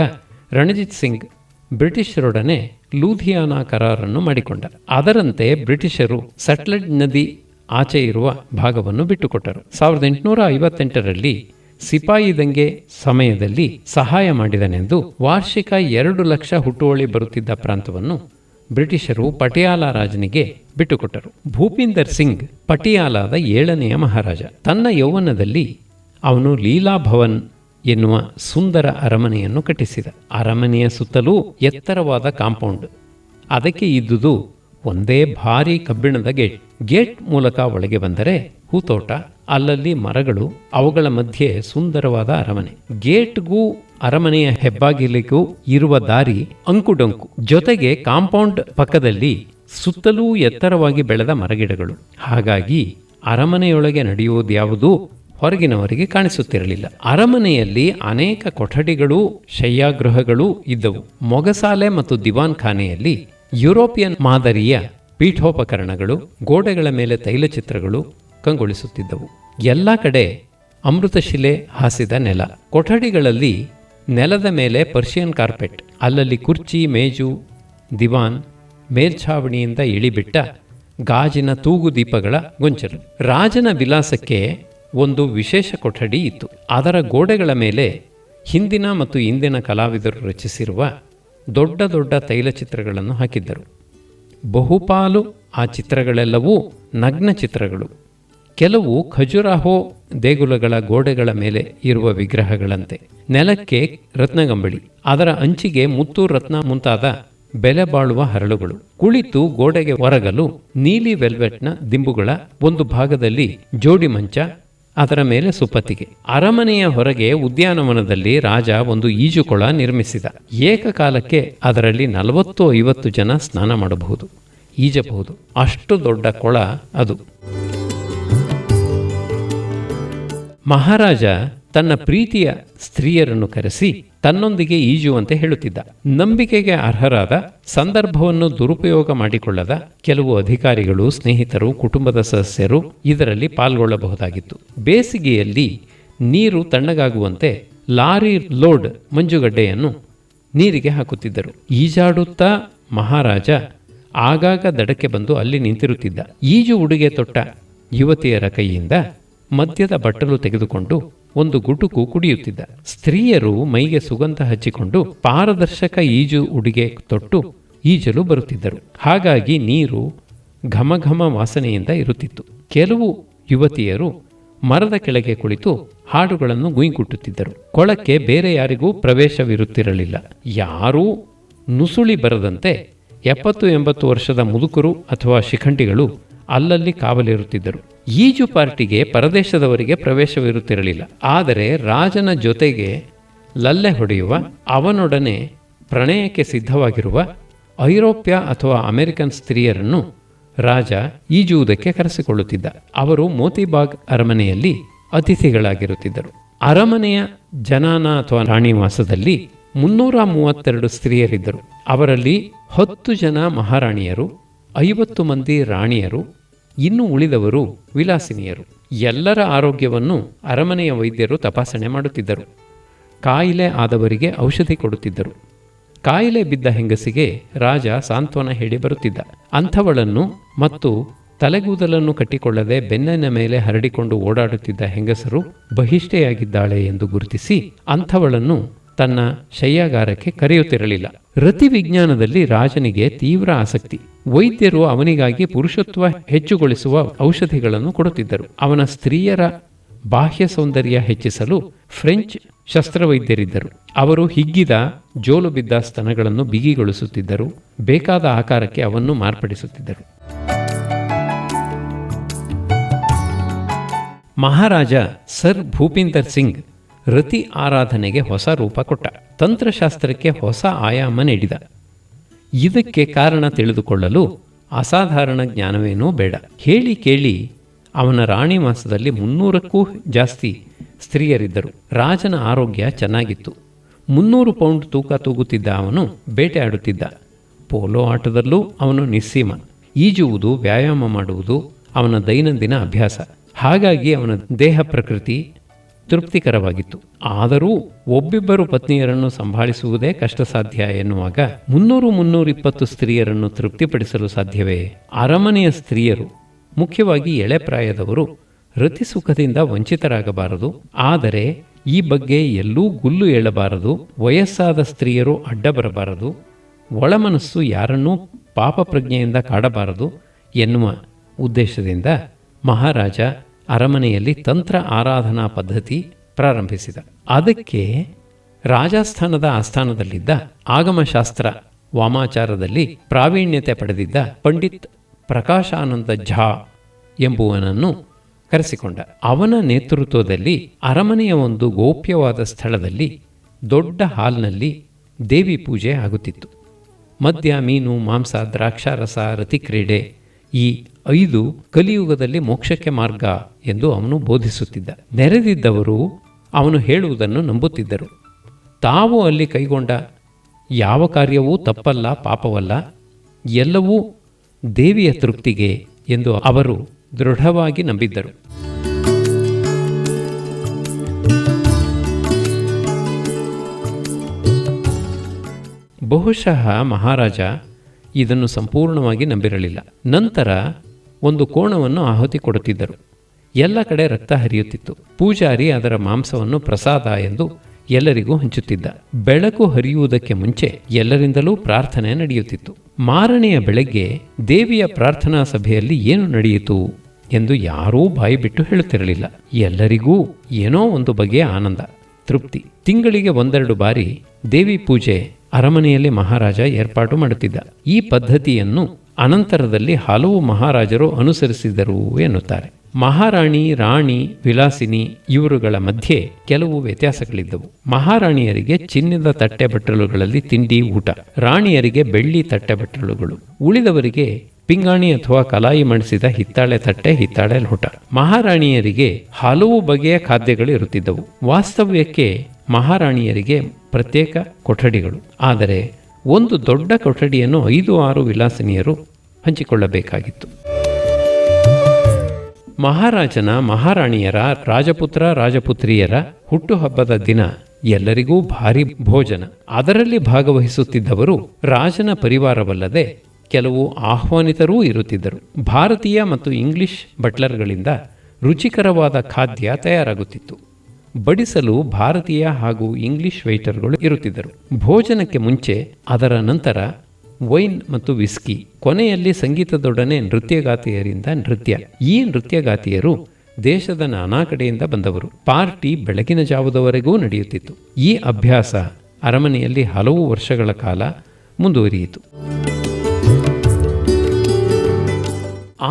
ರಣಜಿತ್ ಸಿಂಗ್ ಬ್ರಿಟಿಷರೊಡನೆ ಲೂಧಿಯಾನಾ ಕರಾರನ್ನು ಮಾಡಿಕೊಂಡ. ಅದರಂತೆ ಬ್ರಿಟಿಷರು ಸಟ್ಲೆಜ್ ನದಿ ಆಚೆ ಇರುವ ಭಾಗವನ್ನು ಬಿಟ್ಟುಕೊಟ್ಟರು. 1858ರಲ್ಲಿ ಸಿಪಾಯಿ ದಂಗೆ ಸಮಯದಲ್ಲಿ ಸಹಾಯ ಮಾಡಿದನೆಂದು ವಾರ್ಷಿಕ 2 ಲಕ್ಷ ಹುಟ್ಟುವಳಿ ಬರುತ್ತಿದ್ದ ಪ್ರಾಂತವನ್ನು ಬ್ರಿಟಿಷರು ಪಟಿಯಾಲಾ ರಾಜನಿಗೆ ಬಿಟ್ಟುಕೊಟ್ಟರು. ಭೂಪಿಂದರ್ ಸಿಂಗ್ ಪಟಿಯಾಲಾದ 7ನೆಯ ಮಹಾರಾಜ. ತನ್ನ ಯೌವನದಲ್ಲಿ ಅವನು ಲೀಲಾ ಭವನ್ ಎನ್ನುವ ಸುಂದರ ಅರಮನೆಯನ್ನು ಕಟ್ಟಿಸಿದ. ಅರಮನೆಯ ಸುತ್ತಲೂ ಎತ್ತರವಾದ ಕಾಂಪೌಂಡ್. ಅದಕ್ಕೆ ಇದ್ದುದು ಒಂದೇ ಭಾರೀ ಕಬ್ಬಿಣದ ಗೇಟ್. ಗೇಟ್ ಮೂಲಕ ಒಳಗೆ ಬಂದರೆ ಹೂತೋಟ, ಅಲ್ಲಲ್ಲಿ ಮರಗಳು, ಅವುಗಳ ಮಧ್ಯೆ ಸುಂದರವಾದ ಅರಮನೆ. ಗೇಟ್ಗೂ ಅರಮನೆಯ ಹೆಬ್ಬಾಗಿಲಿಗೂ ಇರುವ ದಾರಿ ಅಂಕುಡೊಂಕು. ಜೊತೆಗೆ ಕಾಂಪೌಂಡ್ ಪಕ್ಕದಲ್ಲಿ ಸುತ್ತಲೂ ಎತ್ತರವಾಗಿ ಬೆಳೆದ ಮರಗಿಡಗಳು. ಹಾಗಾಗಿ ಅರಮನೆಯೊಳಗೆ ನಡೆಯುವುದ್ಯಾವುದೂ ಹೊರಗಿನವರಿಗೆ ಕಾಣಿಸುತ್ತಿರಲಿಲ್ಲ. ಅರಮನೆಯಲ್ಲಿ ಅನೇಕ ಕೊಠಡಿಗಳು, ಶಯ್ಯಾಗೃಹಗಳು ಇದ್ದವು. ಮೊಗಸಾಲೆ ಮತ್ತು ದಿವಾನ್ ಖಾನೆಯಲ್ಲಿ ಯುರೋಪಿಯನ್ ಮಾದರಿಯ ಪೀಠೋಪಕರಣಗಳು, ಗೋಡೆಗಳ ಮೇಲೆ ತೈಲಚಿತ್ರಗಳು ಕಂಗೊಳಿಸುತ್ತಿದ್ದವು. ಎಲ್ಲ ಕಡೆ ಅಮೃತಶಿಲೆ ಹಾಸಿದ ನೆಲ. ಕೊಠಡಿಗಳಲ್ಲಿ ನೆಲದ ಮೇಲೆ ಪರ್ಷಿಯನ್ ಕಾರ್ಪೆಟ್, ಅಲ್ಲಲ್ಲಿ ಕುರ್ಚಿ, ಮೇಜು, ದಿವಾನ್, ಮೇಲ್ಛಾವಣಿಯಿಂದ ಇಳಿಬಿಟ್ಟ ಗಾಜಿನ ತೂಗು ದೀಪಗಳ ಗೊಂಚಲು. ರಾಜನ ವಿಲಾಸಕ್ಕೆ ಒಂದು ವಿಶೇಷ ಕೊಠಡಿ ಇತ್ತು. ಅದರ ಗೋಡೆಗಳ ಮೇಲೆ ಹಿಂದಿನ ಮತ್ತು ಇಂದಿನ ಕಲಾವಿದರು ರಚಿಸಿರುವ ದೊಡ್ಡ ದೊಡ್ಡ ತೈಲಚಿತ್ರಗಳನ್ನು ಹಾಕಿದ್ದರು. ಬಹುಪಾಲು ಆ ಚಿತ್ರಗಳೆಲ್ಲವೂ ನಗ್ನ ಚಿತ್ರಗಳು. ಕೆಲವು ಖಜುರಾಹೋ ದೇಗುಲಗಳ ಗೋಡೆಗಳ ಮೇಲೆ ಇರುವ ವಿಗ್ರಹಗಳಂತೆ. ನೆಲಕ್ಕೆ ರತ್ನಗಂಬಳಿ, ಅದರ ಅಂಚಿಗೆ ಮುತ್ತು ರತ್ನ ಮುಂತಾದ ಬೆಲೆ ಬಾಳುವ ಹರಳುಗಳು. ಕುಳಿತು ಗೋಡೆಗೆ ಒರಗಲು ನೀಲಿ ವೆಲ್ವೆಟ್ನ ದಿಂಬುಗಳ ಒಂದು ಭಾಗದಲ್ಲಿ ಜೋಡಿ ಮಂಚ, ಅದರ ಮೇಲೆ ಸುಪ್ಪತ್ತಿಗೆ. ಅರಮನೆಯ ಹೊರಗೆ ಉದ್ಯಾನವನದಲ್ಲಿ ರಾಜ ಒಂದು ಈಜುಕೊಳ ನಿರ್ಮಿಸಿದ. ಏಕಕಾಲಕ್ಕೆ ಅದರಲ್ಲಿ 40-50 ಜನ ಸ್ನಾನ ಮಾಡಬಹುದು, ಈಜಬಹುದು. ಅಷ್ಟು ದೊಡ್ಡ ಕೊಳ ಅದು. ಮಹಾರಾಜ ತನ್ನ ಪ್ರೀತಿಯ ಸ್ತ್ರೀಯರನ್ನು ಕರೆಸಿ ತನ್ನೊಂದಿಗೆ ಈಜುವಂತೆ ಹೇಳುತ್ತಿದ್ದ. ನಂಬಿಕೆಗೆ ಅರ್ಹರಾದ, ಸಂದರ್ಭವನ್ನು ದುರುಪಯೋಗ ಮಾಡಿಕೊಳ್ಳದ ಕೆಲವು ಅಧಿಕಾರಿಗಳು, ಸ್ನೇಹಿತರು, ಕುಟುಂಬದ ಸದಸ್ಯರು ಇದರಲ್ಲಿ ಪಾಲ್ಗೊಳ್ಳಬಹುದಾಗಿತ್ತು. ಬೇಸಿಗೆಯಲ್ಲಿ ನೀರು ತಣ್ಣಗಾಗುವಂತೆ ಲಾರಿ ಲೋಡ್ ಮಂಜುಗಡ್ಡೆಯನ್ನು ನೀರಿಗೆ ಹಾಕುತ್ತಿದ್ದರು. ಈಜಾಡುತ್ತಾ ಮಹಾರಾಜ ಆಗಾಗ ದಡಕ್ಕೆ ಬಂದು ಅಲ್ಲಿ ನಿಂತಿರುತ್ತಿದ್ದ. ಈಜು ಉಡುಗೆ ತೊಟ್ಟ ಯುವತಿಯರ ಕೈಯಿಂದ ಮದ್ಯದ ಬಟ್ಟಲು ತೆಗೆದುಕೊಂಡು ಒಂದು ಗುಟುಕು ಕುಡಿಯುತ್ತಿದ್ದ. ಸ್ತ್ರೀಯರು ಮೈಗೆ ಸುಗಂಧ ಹಚ್ಚಿಕೊಂಡು ಪಾರದರ್ಶಕ ಈಜು ಉಡುಗೆ ತೊಟ್ಟು ಈಜಲು ಬರುತ್ತಿದ್ದರು. ಹಾಗಾಗಿ ನೀರು ಘಮಘಮ ವಾಸನೆಯಿಂದ ಇರುತ್ತಿತ್ತು. ಕೆಲವು ಯುವತಿಯರು ಮರದ ಕೆಳಗೆ ಕುಳಿತು ಹಾಡುಗಳನ್ನು ಗುಂಯ್ಕುಟ್ಟುತ್ತಿದ್ದರು. ಕೊಳಕ್ಕೆ ಬೇರೆ ಯಾರಿಗೂ ಪ್ರವೇಶವಿರುತ್ತಿರಲಿಲ್ಲ. ಯಾರೂ ನುಸುಳಿ ಬರದಂತೆ 70-80 ವರ್ಷದ ಮುದುಕರು ಅಥವಾ ಶಿಖಂಡಿಗಳು ಅಲ್ಲಲ್ಲಿ ಕಾವಲಿರುತ್ತಿದ್ದರು. ಈಜು ಪಾರ್ಟಿಗೆ ಪರದೇಶದವರಿಗೆ ಪ್ರವೇಶವಿರುತ್ತಿರಲಿಲ್ಲ. ಆದರೆ ರಾಜನ ಜೊತೆಗೆ ಲಲ್ಲೆ ಹೊಡೆಯುವ, ಅವನೊಡನೆ ಪ್ರಣಯಕ್ಕೆ ಸಿದ್ಧವಾಗಿರುವ ಐರೋಪ್ಯ ಅಥವಾ ಅಮೆರಿಕನ್ ಸ್ತ್ರೀಯರನ್ನು ರಾಜ ಈಜುವುದಕ್ಕೆ ಕರೆಸಿಕೊಳ್ಳುತ್ತಿದ್ದ. ಅವರು ಮೋತಿಬಾಗ್ ಅರಮನೆಯಲ್ಲಿ ಅತಿಥಿಗಳಾಗಿರುತ್ತಿದ್ದರು. ಅರಮನೆಯ ಜನಾನ ಅಥವಾ ರಾಣಿವಾಸದಲ್ಲಿ 332 ಸ್ತ್ರೀಯರಿದ್ದರು. ಅವರಲ್ಲಿ 10 ಜನ ಮಹಾರಾಣಿಯರು, 50 ಮಂದಿ ರಾಣಿಯರು, ಇನ್ನು ಉಳಿದವರು ವಿಲಾಸಿನಿಯರು. ಎಲ್ಲರ ಆರೋಗ್ಯವನ್ನು ಅರಮನೆಯ ವೈದ್ಯರು ತಪಾಸಣೆ ಮಾಡುತ್ತಿದ್ದರು. ಕಾಯಿಲೆ ಆದವರಿಗೆ ಔಷಧಿ ಕೊಡುತ್ತಿದ್ದರು. ಕಾಯಿಲೆ ಬಿದ್ದ ಹೆಂಗಸಿಗೆ ರಾಜ ಸಾಂತ್ವನ ಹೇಳಿ ಬರುತ್ತಿದ್ದ. ಅಂಥವಳನ್ನು ಮತ್ತು ತಲೆಗೂದಲನ್ನು ಕಟ್ಟಿಕೊಳ್ಳದೆ ಬೆನ್ನಿನ ಮೇಲೆ ಹರಡಿಕೊಂಡು ಓಡಾಡುತ್ತಿದ್ದ ಹೆಂಗಸರು ಬಹಿಷ್ಠೆಯಾಗಿದ್ದಾಳೆ ಎಂದು ಗುರುತಿಸಿ ಅಂಥವಳನ್ನು ತನ್ನ ಶಯ್ಯಾಗಾರಕ್ಕೆ ಕರೆಯುತ್ತಿರಲಿಲ್ಲ. ರತಿ ವಿಜ್ಞಾನದಲ್ಲಿ ರಾಜನಿಗೆ ತೀವ್ರ ಆಸಕ್ತಿ. ವೈದ್ಯರು ಅವನಿಗಾಗಿ ಪುರುಷತ್ವ ಹೆಚ್ಚುಗೊಳಿಸುವ ಔಷಧಿಗಳನ್ನು ಕೊಡುತ್ತಿದ್ದರು. ಅವನ ಸ್ತ್ರೀಯರ ಬಾಹ್ಯ ಸೌಂದರ್ಯ ಹೆಚ್ಚಿಸಲು ಫ್ರೆಂಚ್ ಶಸ್ತ್ರವೈದ್ಯರಿದ್ದರು. ಅವರು ಹಿಗ್ಗಿದ, ಜೋಲು ಬಿದ್ದ ಸ್ತನಗಳನ್ನು ಬಿಗಿಗೊಳಿಸುತ್ತಿದ್ದರು. ಬೇಕಾದ ಆಕಾರಕ್ಕೆ ಅವನ್ನು ಮಾರ್ಪಡಿಸುತ್ತಿದ್ದರು. ಮಹಾರಾಜ ಸರ್ ಭೂಪಿಂದರ್ ಸಿಂಗ್ ರತಿ ಆರಾಧನೆಗೆ ಹೊಸ ರೂಪ ಕೊಟ್ಟ. ತಂತ್ರಶಾಸ್ತ್ರಕ್ಕೆ ಹೊಸ ಆಯಾಮ ನೀಡಿದ. ಇದಕ್ಕೆ ಕಾರಣ ತಿಳಿದುಕೊಳ್ಳಲು ಅಸಾಧಾರಣ ಜ್ಞಾನವೇನೂ ಬೇಡ. ಹೇಳಿ ಕೇಳಿ ಅವನ ರಾಣಿವಾಸದಲ್ಲಿ 300ಕ್ಕೂ ಜಾಸ್ತಿ ಸ್ತ್ರೀಯರಿದ್ದರು. ರಾಜನ ಆರೋಗ್ಯ ಚೆನ್ನಾಗಿತ್ತು. 300 ಪೌಂಡ್ ತೂಕ ತೂಗುತ್ತಿದ್ದ ಅವನು ಬೇಟೆಯಾಡುತ್ತಿದ್ದ. ಪೋಲೋ ಆಟದಲ್ಲೂ ಅವನು ನಿಸ್ಸೀಮ. ಈಜುವುದು, ವ್ಯಾಯಾಮ ಮಾಡುವುದು ಅವನ ದೈನಂದಿನ ಅಭ್ಯಾಸ. ಹಾಗಾಗಿ ಅವನ ದೇಹ ಪ್ರಕೃತಿ ತೃಪ್ತಿಕರವಾಗಿತ್ತು. ಆದರೂ ಒಬ್ಬಿಬ್ಬರು ಪತ್ನಿಯರನ್ನು ಸಂಭಾಳಿಸುವುದೇ ಕಷ್ಟ ಸಾಧ್ಯ ಎನ್ನುವಾಗ 300-320 ಸ್ತ್ರೀಯರನ್ನು ತೃಪ್ತಿಪಡಿಸಲು ಸಾಧ್ಯವೇ? ಅರಮನೆಯ ಸ್ತ್ರೀಯರು, ಮುಖ್ಯವಾಗಿ ಎಳೆಪ್ರಾಯದವರು, ರತಿ ಸುಖದಿಂದ ವಂಚಿತರಾಗಬಾರದು. ಆದರೆ ಈ ಬಗ್ಗೆ ಎಲ್ಲೂ ಗುಲ್ಲು ಏಳಬಾರದು. ವಯಸ್ಸಾದ ಸ್ತ್ರೀಯರು ಅಡ್ಡ ಬರಬಾರದು. ಒಳಮನಸ್ಸು ಯಾರನ್ನೂ ಪಾಪ ಪ್ರಜ್ಞೆಯಿಂದ ಕಾಡಬಾರದು ಎನ್ನುವ ಉದ್ದೇಶದಿಂದ ಮಹಾರಾಜ ಅರಮನೆಯಲ್ಲಿ ತಂತ್ರ ಆರಾಧನಾ ಪದ್ಧತಿ ಪ್ರಾರಂಭಿಸಿದ. ಅದಕ್ಕೆ ರಾಜಸ್ಥಾನದ ಆಸ್ಥಾನದಲ್ಲಿದ್ದ ಆಗಮಶಾಸ್ತ್ರ ವಾಮಾಚಾರದಲ್ಲಿ ಪ್ರಾವೀಣ್ಯತೆ ಪಡೆದಿದ್ದ ಪಂಡಿತ್ ಪ್ರಕಾಶಾನಂದ ಝಾ ಎಂಬುವನನ್ನು ಕರೆಸಿಕೊಂಡ. ಅವನ ನೇತೃತ್ವದಲ್ಲಿ ಅರಮನೆಯ ಒಂದು ಗೋಪ್ಯವಾದ ಸ್ಥಳದಲ್ಲಿ ದೊಡ್ಡ ಹಾಲ್ನಲ್ಲಿ ದೇವಿ ಪೂಜೆ ಆಗುತ್ತಿತ್ತು. ಮದ್ಯ, ಮೀನು, ಮಾಂಸ, ದ್ರಾಕ್ಷಾರಸ, ರತಿಕ್ರೀಡೆ ಈ 5 ಕಲಿಯುಗದಲ್ಲಿ ಮೋಕ್ಷಕ್ಕೆ ಮಾರ್ಗ ಎಂದು ಅವನು ಬೋಧಿಸುತ್ತಿದ್ದ. ನೆರೆದಿದ್ದವರು ಅವನು ಹೇಳುವುದನ್ನು ನಂಬುತ್ತಿದ್ದರು. ತಾವು ಅಲ್ಲಿ ಕೈಗೊಂಡ ಯಾವ ಕಾರ್ಯವೂ ತಪ್ಪಲ್ಲ, ಪಾಪವಲ್ಲ, ಎಲ್ಲವೂ ದೇವಿಯ ತೃಪ್ತಿಗೆ ಎಂದು ಅವರು ದೃಢವಾಗಿ ನಂಬಿದ್ದರು. ಬಹುಶಃ ಮಹಾರಾಜ ಇದನ್ನು ಸಂಪೂರ್ಣವಾಗಿ ನಂಬಿರಲಿಲ್ಲ. ನಂತರ ಒಂದು ಕೋಣವನ್ನು ಆಹುತಿ ಕೊಡುತ್ತಿದ್ದರು. ಎಲ್ಲ ಕಡೆ ರಕ್ತ ಹರಿಯುತ್ತಿತ್ತು. ಪೂಜಾರಿ ಅದರ ಮಾಂಸವನ್ನು ಪ್ರಸಾದ ಎಂದು ಎಲ್ಲರಿಗೂ ಹಂಚುತ್ತಿದ್ದ. ಬೆಳಕು ಹರಿಯುವುದಕ್ಕೆ ಮುಂಚೆ ಎಲ್ಲರಿಂದಲೂ ಪ್ರಾರ್ಥನೆ ನಡೆಯುತ್ತಿತ್ತು. ಮಾರನೆಯ ಬೆಳಗ್ಗೆ ದೇವಿಯ ಪ್ರಾರ್ಥನಾ ಸಭೆಯಲ್ಲಿ ಏನು ನಡೆಯಿತು ಎಂದು ಯಾರೂ ಬಾಯಿ ಬಿಟ್ಟು ಹೇಳುತ್ತಿರಲಿಲ್ಲ. ಎಲ್ಲರಿಗೂ ಏನೋ ಒಂದು ಬಗೆಯ ಆನಂದ, ತೃಪ್ತಿ. ತಿಂಗಳಿಗೆ ಒಂದೆರಡು ಬಾರಿ ದೇವಿ ಪೂಜೆ ಅರಮನೆಯಲ್ಲಿ ಮಹಾರಾಜ ಏರ್ಪಾಟು ಮಾಡುತ್ತಿದ್ದ. ಈ ಪದ್ಧತಿಯನ್ನು ಅನಂತರದಲ್ಲಿ ಹಲವು ಮಹಾರಾಜರು ಅನುಸರಿಸಿದರು ಎನ್ನುತ್ತಾರೆ. ಮಹಾರಾಣಿ, ರಾಣಿ, ವಿಲಾಸಿನಿ ಇವರುಗಳ ಮಧ್ಯೆ ಕೆಲವು ವ್ಯತ್ಯಾಸಗಳಿದ್ದವು. ಮಹಾರಾಣಿಯರಿಗೆ ಚಿನ್ನದ ತಟ್ಟೆ ಬಟ್ಟಲುಗಳಲ್ಲಿ ತಿಂಡಿ ಊಟ, ರಾಣಿಯರಿಗೆ ಬೆಳ್ಳಿ ತಟ್ಟೆ ಬಟ್ಟಲುಗಳು, ಉಳಿದವರಿಗೆ ಪಿಂಗಾಣಿ ಅಥವಾ ಕಲಾಯಿ ಮಣಿಸಿದ ಹಿತ್ತಾಳೆ ತಟ್ಟೆ, ಹಿತ್ತಾಳೆ ಲೋಟ. ಮಹಾರಾಣಿಯರಿಗೆ ಹಲವು ಬಗೆಯ ಖಾದ್ಯಗಳು ಇರುತ್ತಿದ್ದವು. ವಾಸ್ತವ್ಯಕ್ಕೆ ಮಹಾರಾಣಿಯರಿಗೆ ಪ್ರತ್ಯೇಕ ಕೊಠಡಿಗಳು, ಆದರೆ ಒಂದು ದೊಡ್ಡ ಕೊಠಡಿಯನ್ನು 5-6 ವಿಲಾಸಿನಿಯರು ಹಂಚಿಕೊಳ್ಳಬೇಕಾಗಿತ್ತು. ಮಹಾರಾಜನ, ಮಹಾರಾಣಿಯರ, ರಾಜಪುತ್ರ ರಾಜಪುತ್ರಿಯರ ಹುಟ್ಟುಹಬ್ಬದ ದಿನ ಎಲ್ಲರಿಗೂ ಭಾರಿ ಭೋಜನ. ಅದರಲ್ಲಿ ಭಾಗವಹಿಸುತ್ತಿದ್ದವರು ರಾಜನ ಪರಿವಾರವಲ್ಲದೆ ಕೆಲವು ಆಹ್ವಾನಿತರೂ ಇರುತ್ತಿದ್ದರು. ಭಾರತೀಯ ಮತ್ತು ಇಂಗ್ಲಿಷ್ ಬಟ್ಲರ್ಗಳಿಂದ ರುಚಿಕರವಾದ ಖಾದ್ಯ ತಯಾರಾಗುತ್ತಿತ್ತು. ಬಡಿಸಲು ಭಾರತೀಯ ಹಾಗೂ ಇಂಗ್ಲಿಷ್ ವೇಟರ್ಗಳು ಇರುತ್ತಿದ್ದರು. ಭೋಜನಕ್ಕೆ ಮುಂಚೆ, ಅದರ ನಂತರ ವೈನ್ ಮತ್ತು ವಿಸ್ಕಿ, ಕೊನೆಯಲ್ಲಿ ಸಂಗೀತದೊಡನೆ ನೃತ್ಯಗಾತಿಯರಿಂದ ನೃತ್ಯ. ಈ ನೃತ್ಯಗಾತಿಯರು ದೇಶದ ನಾನಾ ಕಡೆಯಿಂದ ಬಂದವರು. ಪಾರ್ಟಿ ಬೆಳಗಿನ ಜಾವದವರೆಗೂ ನಡೆಯುತ್ತಿತ್ತು. ಈ ಅಭ್ಯಾಸ ಅರಮನೆಯಲ್ಲಿ ಹಲವು ವರ್ಷಗಳ ಕಾಲ ಮುಂದುವರಿಯಿತು.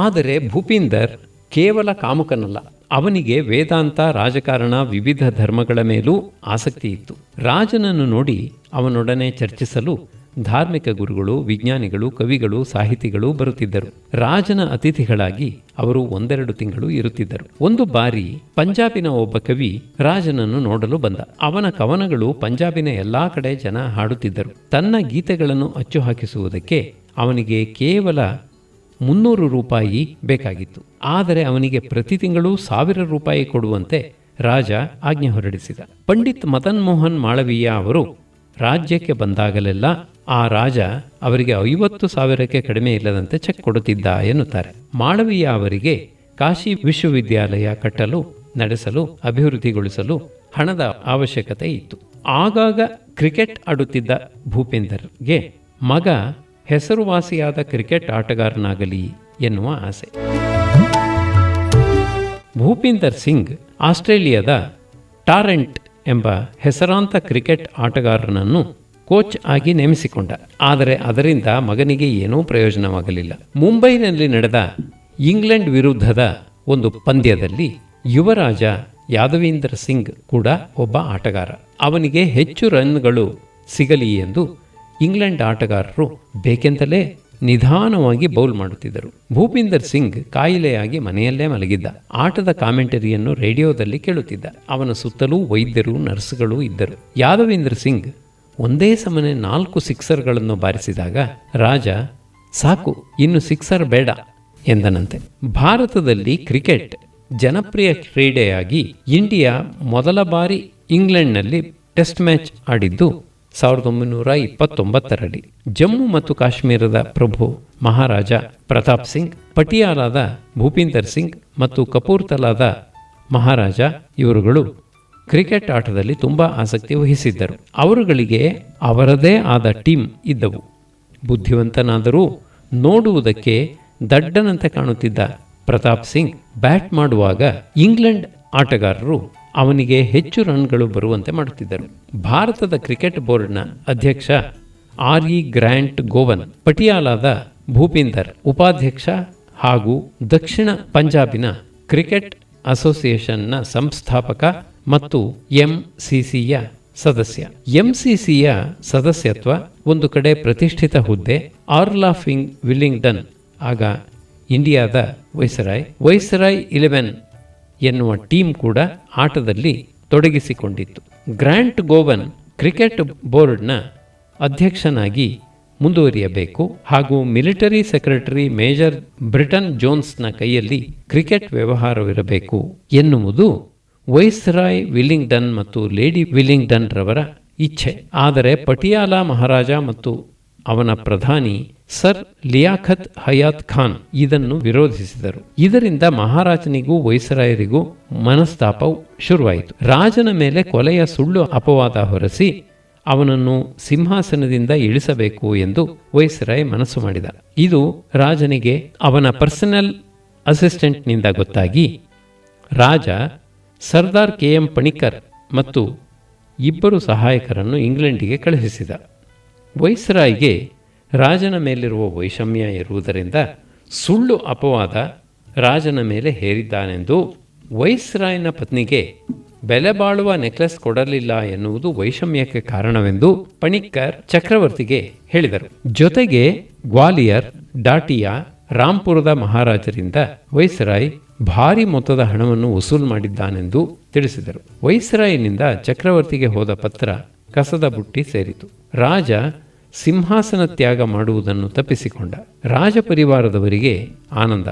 ಆದರೆ ಭೂಪಿಂದರ್ ಕೇವಲ ಕಾಮುಕನಲ್ಲ. ಅವನಿಗೆ ವೇದಾಂತ, ರಾಜಕಾರಣ, ವಿವಿಧ ಧರ್ಮಗಳ ಮೇಲೂ ಆಸಕ್ತಿ ಇತ್ತು. ರಾಜನನ್ನು ನೋಡಿ ಅವನೊಡನೆ ಚರ್ಚಿಸಲು ಧಾರ್ಮಿಕ ಗುರುಗಳು, ವಿಜ್ಞಾನಿಗಳು, ಕವಿಗಳು, ಸಾಹಿತಿಗಳು ಬರುತ್ತಿದ್ದರು. ರಾಜನ ಅತಿಥಿಗಳಾಗಿ ಅವರು 1-2 ತಿಂಗಳು ಇರುತ್ತಿದ್ದರು. ಒಂದು ಬಾರಿ ಪಂಜಾಬಿನ ಒಬ್ಬ ಕವಿ ರಾಜನನ್ನು ನೋಡಲು ಬಂದ. ಅವನ ಕವನಗಳು ಪಂಜಾಬಿನ ಎಲ್ಲಾ ಕಡೆ ಜನ ಹಾಡುತ್ತಿದ್ದರು. ತನ್ನ ಗೀತೆಗಳನ್ನು ಅಚ್ಚು ಹಾಕಿಸುವುದಕ್ಕೆ ಅವನಿಗೆ ಕೇವಲ 300 ರೂಪಾಯಿ ಬೇಕಾಗಿತ್ತು. ಆದರೆ ಅವನಿಗೆ ಪ್ರತಿ ತಿಂಗಳು 1000 ರೂಪಾಯಿ ಕೊಡುವಂತೆ ರಾಜ ಆಜ್ಞೆ ಹೊರಡಿಸಿದ. ಪಂಡಿತ್ ಮದನ್ ಮೋಹನ್ ಮಾಳವೀಯ ಅವರು ರಾಜ್ಯಕ್ಕೆ ಬಂದಾಗಲೆಲ್ಲ ಆ ರಾಜ ಅವರಿಗೆ 50,000ಕ್ಕೆ ಕಡಿಮೆ ಇಲ್ಲದಂತೆ ಚೆಕ್ ಕೊಡುತ್ತಿದ್ದ ಎನ್ನುತ್ತಾರೆ. ಮಾಳವೀಯ ಅವರಿಗೆ ಕಾಶಿ ವಿಶ್ವವಿದ್ಯಾಲಯ ಕಟ್ಟಲು, ನಡೆಸಲು, ಅಭಿವೃದ್ಧಿಗೊಳಿಸಲು ಹಣದ ಅವಶ್ಯಕತೆ ಇತ್ತು. ಆಗಾಗ ಕ್ರಿಕೆಟ್ ಆಡುತ್ತಿದ್ದ ಭೂಪಿಂದರ್ಗೆ ಮಗ ಹೆಸರುವಾಸಿಯಾದ ಕ್ರಿಕೆಟ್ ಆಟಗಾರನಾಗಲಿ ಎನ್ನುವ ಆಸೆ. ಭೂಪಿಂದರ್ ಸಿಂಗ್ ಆಸ್ಟ್ರೇಲಿಯಾದ ಟಾರೆಂಟ್ ಎಂಬ ಹೆಸರಾಂತ ಕ್ರಿಕೆಟ್ ಆಟಗಾರನನ್ನು ಕೋಚ್ ಆಗಿ ನೇಮಿಸಿಕೊಂಡ. ಆದರೆ ಅದರಿಂದ ಮಗನಿಗೆ ಏನೂ ಪ್ರಯೋಜನವಾಗಲಿಲ್ಲ. ಮುಂಬೈನಲ್ಲಿ ನಡೆದ ಇಂಗ್ಲೆಂಡ್ ವಿರುದ್ಧದ ಒಂದು ಪಂದ್ಯದಲ್ಲಿ ಯುವರಾಜ ಯಾದವೀಂದ್ರ ಸಿಂಗ್ ಕೂಡ ಒಬ್ಬ ಆಟಗಾರ. ಅವನಿಗೆ ಹೆಚ್ಚು ರನ್ಗಳು ಸಿಗಲಿ ಎಂದು ಇಂಗ್ಲೆಂಡ್ ಆಟಗಾರರು ಬೇಕೆಂತಲೇ ನಿಧಾನವಾಗಿ ಬೌಲ್ ಮಾಡುತ್ತಿದ್ದರು. ಭೂಪಿಂದರ್ ಸಿಂಗ್ ಕಾಯಿಲೆಯಾಗಿ ಮನೆಯಲ್ಲೇ ಮಲಗಿದ್ದ. ಆಟದ ಕಾಮೆಂಟರಿಯನ್ನು ರೇಡಿಯೋದಲ್ಲಿ ಕೇಳುತ್ತಿದ್ದ. ಅವನ ಸುತ್ತಲೂ ವೈದ್ಯರು, ನರ್ಸ್ಗಳು ಇದ್ದರು. ಯಾದವೀಂದ್ರ ಸಿಂಗ್ ಒಂದೇ ಸಮನೆ 4 ಸಿಕ್ಸರ್ಗಳನ್ನು ಬಾರಿಸಿದಾಗ ರಾಜ ಸಾಕು, ಇನ್ನು ಸಿಕ್ಸರ್ ಬೇಡ ಎಂದನಂತೆ. ಭಾರತದಲ್ಲಿ ಕ್ರಿಕೆಟ್ ಜನಪ್ರಿಯ ಕ್ರೀಡೆಯಾಗಿ ಇಂಡಿಯಾ ಮೊದಲ ಬಾರಿ ಇಂಗ್ಲೆಂಡ್ನಲ್ಲಿ ಟೆಸ್ಟ್ ಮ್ಯಾಚ್ ಆಡಿದ್ದು 1929ರಲ್ಲಿ. ಜಮ್ಮು ಮತ್ತು ಕಾಶ್ಮೀರದ ಪ್ರಭು ಮಹಾರಾಜ ಪ್ರತಾಪ್ ಸಿಂಗ್, ಪಟಿಯಾಲಾದ ಭೂಪಿಂದರ್ ಸಿಂಗ್ ಮತ್ತು ಕಪೂರ್ತಲಾದ ಮಹಾರಾಜ ಇವರುಗಳು ಕ್ರಿಕೆಟ್ ಆಟದಲ್ಲಿ ತುಂಬ ಆಸಕ್ತಿ ವಹಿಸಿದ್ದರು. ಅವರುಗಳಿಗೆ ಅವರದೇ ಆದ ಟೀಮ್ ಇದ್ದವು. ಬುದ್ಧಿವಂತನಾದರೂ ನೋಡುವುದಕ್ಕೆ ದಡ್ಡನಂತೆ ಕಾಣುತ್ತಿದ್ದ ಪ್ರತಾಪ್ ಸಿಂಗ್ ಬ್ಯಾಟ್ ಮಾಡುವಾಗ ಇಂಗ್ಲೆಂಡ್ ಆಟಗಾರರು ಅವನಿಗೆ ಹೆಚ್ಚು ರನ್ಗಳು ಬರುವಂತೆ ಮಾಡುತ್ತಿದ್ದರು. ಭಾರತದ ಕ್ರಿಕೆಟ್ ಬೋರ್ಡ್ನ ಅಧ್ಯಕ್ಷ RE ಗ್ರ್ಯಾಂಟ್ ಗೋವನ್, ಪಟಿಯಾಲಾದ ಭೂಪಿಂದರ್ ಉಪಾಧ್ಯಕ್ಷ ಹಾಗೂ ದಕ್ಷಿಣ ಪಂಜಾಬಿನ ಕ್ರಿಕೆಟ್ ಅಸೋಸಿಯೇಷನ್ನ ಸಂಸ್ಥಾಪಕ ಮತ್ತು MCCಯ ಸದಸ್ಯ. MCCಯ ಸದಸ್ಯತ್ವ ಒಂದು ಕಡೆ ಪ್ರತಿಷ್ಠಿತ ಹುದ್ದೆ. ಆರ್ಲ್ ಆಫ್ ವಿಲ್ಲಿಂಗ್ಡನ್, ಆಗ ಇಂಡಿಯಾದ ವೈಸರಾಯ್ 11 ಎನ್ನುವ ಟೀಮ್ ಕೂಡ ಆಟದಲ್ಲಿ ತೊಡಗಿಸಿಕೊಂಡಿತ್ತು. ಗ್ರ್ಯಾಂಟ್ ಗೋವನ್ ಕ್ರಿಕೆಟ್ ಬೋರ್ಡ್ನ ಅಧ್ಯಕ್ಷನಾಗಿ ಮುಂದುವರಿಯಬೇಕು ಹಾಗೂ ಮಿಲಿಟರಿ ಸೆಕ್ರೆಟರಿ ಮೇಜರ್ ಬ್ರಿಟನ್ ಜೋನ್ಸ್ನ ಕೈಯಲ್ಲಿ ಕ್ರಿಕೆಟ್ ವ್ಯವಹಾರವಿರಬೇಕು ಎನ್ನುವುದು ವೈಸ್ರಾಯ್ ವಿಲ್ಲಿಂಗ್ಡನ್ ಮತ್ತು ಲೇಡಿ ವಿಲ್ಲಿಂಗ್ಡನ್ ರವರ ಇಚ್ಛೆ. ಆದರೆ ಪಟಿಯಾಲಾ ಮಹಾರಾಜ ಮತ್ತು ಅವನ ಪ್ರಧಾನಿ ಸರ್ ಲಿಯಾಖತ್ ಹಯಾತ್ ಖಾನ್ ಇದನ್ನು ವಿರೋಧಿಸಿದರು. ಇದರಿಂದ ಮಹಾರಾಜನಿಗೂ ವೈಸರಾಯರಿಗೂ ಮನಸ್ತಾಪ ಶುರುವಾಯಿತು. ರಾಜನ ಮೇಲೆ ಕೊಲೆಯ ಸುಳ್ಳು ಅಪವಾದ ಹೊರಸಿ ಅವನನ್ನು ಸಿಂಹಾಸನದಿಂದ ಇಳಿಸಬೇಕು ಎಂದು ವೈಸರಾಯ್ ಮನಸ್ಸು ಮಾಡಿದ. ಇದು ರಾಜನಿಗೆ ಅವನ ಪರ್ಸನಲ್ ಅಸಿಸ್ಟೆಂಟ್ನಿಂದ ಗೊತ್ತಾಗಿ ರಾಜ ಸರ್ದಾರ್ KM ಪಣಿಕ್ಕರ್ ಮತ್ತು ಇಬ್ಬರು ಸಹಾಯಕರನ್ನು ಇಂಗ್ಲೆಂಡಿಗೆ ಕಳುಹಿಸಿದ. ವೈಸರಾಯ್ಗೆ ರಾಜನ ಮೇಲಿರುವ ವೈಷಮ್ಯ ಇರುವುದರಿಂದ ಸುಳ್ಳು ಅಪವಾದ ರಾಜನ ಮೇಲೆ ಹೇರಿದ್ದಾನೆಂದು ವೈಸ್ರಾಯ್ನ ಪತ್ನಿಗೆ ಬೆಲೆ ಬಾಳುವ ನೆಕ್ಲೆಸ್ ಕೊಡಲಿಲ್ಲ ಎನ್ನುವುದು ವೈಷಮ್ಯಕ್ಕೆ ಕಾರಣವೆಂದು ಪಣಿಕ್ಕರ್ ಚಕ್ರವರ್ತಿಗೆ ಹೇಳಿದರು. ಜೊತೆಗೆ ಗ್ವಾಲಿಯರ್, ಡಾಟಿಯಾ, ರಾಂಪುರದ ಮಹಾರಾಜರಿಂದ ವೈಸರಾಯ್ ಭಾರಿ ಮೊತ್ತದ ಹಣವನ್ನು ವಸೂಲು ಮಾಡಿದ್ದಾನೆಂದು ತಿಳಿಸಿದರು. ವೈಸರಾಯ್ನಿಂದ ಚಕ್ರವರ್ತಿಗೆ ಹೋದ ಪತ್ರ ಕಸದ ಬುಟ್ಟಿ ಸೇರಿತು. ರಾಜ ಸಿಂಹಾಸನ ತ್ಯಾಗ ಮಾಡುವುದನ್ನು ತಪ್ಪಿಸಿಕೊಂಡ. ರಾಜ ಪರಿವಾರದವರಿಗೆ ಆನಂದ,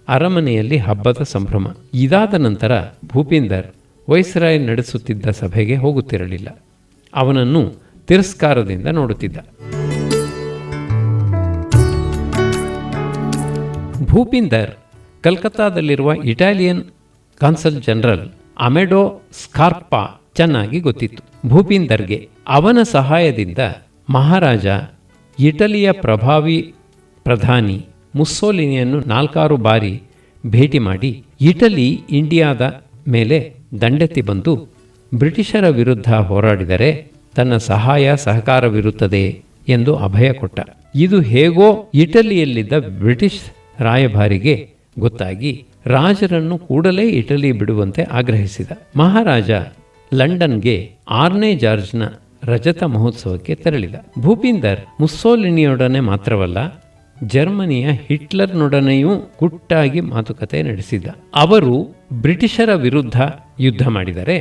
ಅರಮನೆಯಲ್ಲಿ ಹಬ್ಬದ ಸಂಭ್ರಮ. ಇದಾದ ನಂತರ ಭೂಪಿಂದರ್ ವೈಸರಾಯ್ ನಡೆಸುತ್ತಿದ್ದ ಸಭೆಗೆ ಹೋಗುತ್ತಿರಲಿಲ್ಲ. ಅವನನ್ನು ತಿರಸ್ಕಾರದಿಂದ ನೋಡುತ್ತಿದ್ದ. ಭೂಪಿಂದರ್ ಕಲ್ಕತ್ತಾದಲ್ಲಿರುವ ಇಟಾಲಿಯನ್ ಕಾನ್ಸಲ್ ಜನರಲ್ ಅಮೆಡೋ ಸ್ಕಾರ್ಪಾ ಚೆನ್ನಾಗಿ ಗೊತ್ತಿತ್ತು. ಭೂಪಿಂದರ್ಗೆ ಅವನ ಸಹಾಯದಿಂದ ಮಹಾರಾಜ ಇಟಲಿಯ ಪ್ರಭಾವಿ ಪ್ರಧಾನಿ ಮುಸ್ಸೋಲಿನಿಯನ್ನು 4 ಬಾರಿ ಭೇಟಿ ಮಾಡಿ ಇಟಲಿ ಇಂಡಿಯಾದ ಮೇಲೆ ದಂಡೆತ್ತಿ ಬಂದು ಬ್ರಿಟಿಷರ ವಿರುದ್ಧ ಹೋರಾಡಿದರೆ ತನ್ನ ಸಹಾಯ ಸಹಕಾರವಿರುತ್ತದೆ ಎಂದು ಅಭಯ ಕೊಟ್ಟ. ಇದು ಹೇಗೋ ಇಟಲಿಯಲ್ಲಿದ್ದ ಬ್ರಿಟಿಷ್ ರಾಯಭಾರಿಗೆ ಗೊತ್ತಾಗಿ ರಾಜರನ್ನು ಕೂಡಲೇ ಇಟಲಿ ಬಿಡುವಂತೆ ಆಗ್ರಹಿಸಿದ. ಮಹಾರಾಜ ಲಂಡನ್ಗೆ 6ನೇ ಜಾರ್ಜ್ನ ರಜತ ಮಹೋತ್ಸವಕ್ಕೆ ತೆರಳಿದ. ಭೂಪಿಂದರ್ ಮುಸ್ಸೋಲಿನಿಯೊಡನೆ ಮಾತ್ರವಲ್ಲ, ಜರ್ಮನಿಯ ಹಿಟ್ಲರ್ನೊಡನೆಯೂ ಗುಟ್ಟಾಗಿ ಮಾತುಕತೆ ನಡೆಸಿದ. ಅವರು ಬ್ರಿಟಿಷರ ವಿರುದ್ಧ ಯುದ್ಧ ಮಾಡಿದರೆ